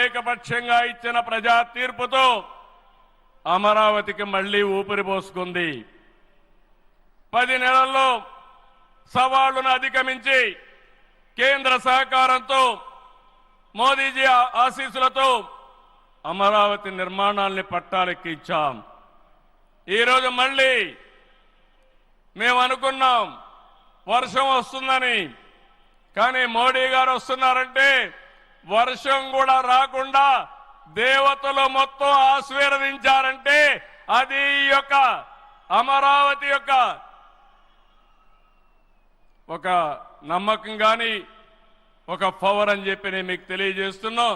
ఏకపక్షంగా ఇచ్చిన ప్రజా తీర్పుతో అమరావతికి మళ్లీ ఊపిరి పోసుకుంది. 10 నెలల్లో సవాళ్లను అధిగమించి కేంద్ర సహకారంతో మోదీజీ ఆశీస్సులతో అమరావతి నిర్మాణాల్ని పట్టాలెక్కించాం. ఈరోజు మళ్ళీ మేము అనుకున్నాం వర్షం వస్తుందని, కానీ మోడీ గారు వస్తున్నారంటే వర్షం కూడా రాకుండా దేవతలు మొత్తం ఆశీర్వదించారంటే అది ఈ యొక్క అమరావతి యొక్క ఒక నమ్మకం కానీ ఒక పవర్ అని చెప్పి నేను మీకు తెలియజేస్తున్నాం.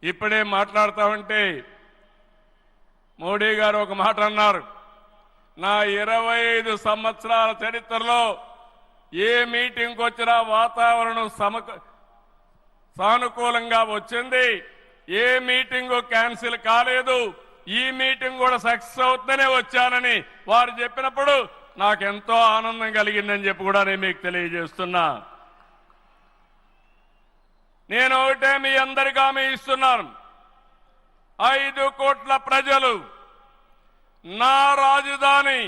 ఇప్పుడే మాట్లాడతామంటే మోడీ గారు ఒక మాట అన్నారు, నా 25 సంవత్సరాల చరిత్రలో ఏ మీటింగ్కి వచ్చినా వాతావరణం సానుకూలంగా వచ్చింది, ఏ మీటింగు క్యాన్సిల్ కాలేదు, ఈ మీటింగ్ కూడా సక్సెస్ అవుతుందనే వచ్చానని వారు చెప్పినప్పుడు నాకెంతో ఆనందం కలిగిందని చెప్పి కూడా నేను మీకు తెలియజేస్తున్నా. నేను ఒకటే మీ అందరికీ హామీ ఇస్తున్నాను, 5 కోట్ల ప్రజలు నా రాజధాని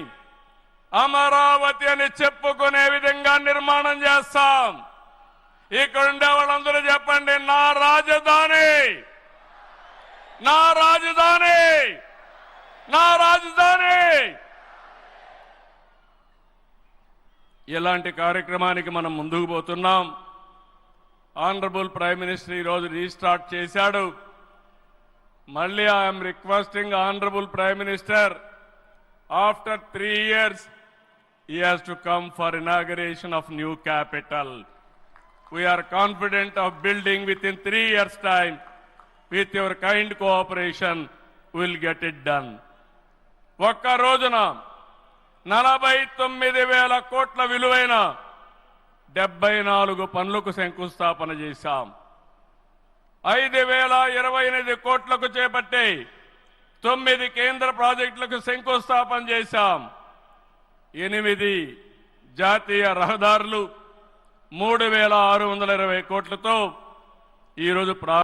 అమరావతి అని చెప్పుకునే విధంగా నిర్మాణం చేస్తాం. ఇక్కడ ఉండే వాళ్ళందరూ చెప్పండి, నా రాజధాని, నా రాజధాని, నా రాజధాని. ఇలాంటి కార్యక్రమానికి మనం ముందుకు పోతున్నాం. ఆనరబుల్ ప్రైమ్ మినిస్టర్ ఈరోజు రీస్టార్ట్ చేశాడు. మళ్ళీ I'm requesting honourable prime minister, after 3 years he has to come for inauguration of new capital. We are confident of building within 3 years time. With your kind cooperation we will get it done. ఒక్క రోజున 49,000 కోట్ల విలువైన 74 పనులకు శంకుస్థాపన చేశాం. 5,028 కోట్లకు చేపట్టే 9 కేంద్ర ప్రాజెక్టులకు శంకుస్థాపన చేశాం. 8 జాతీయ రహదారులు 3,620 కోట్లతో ఈరోజు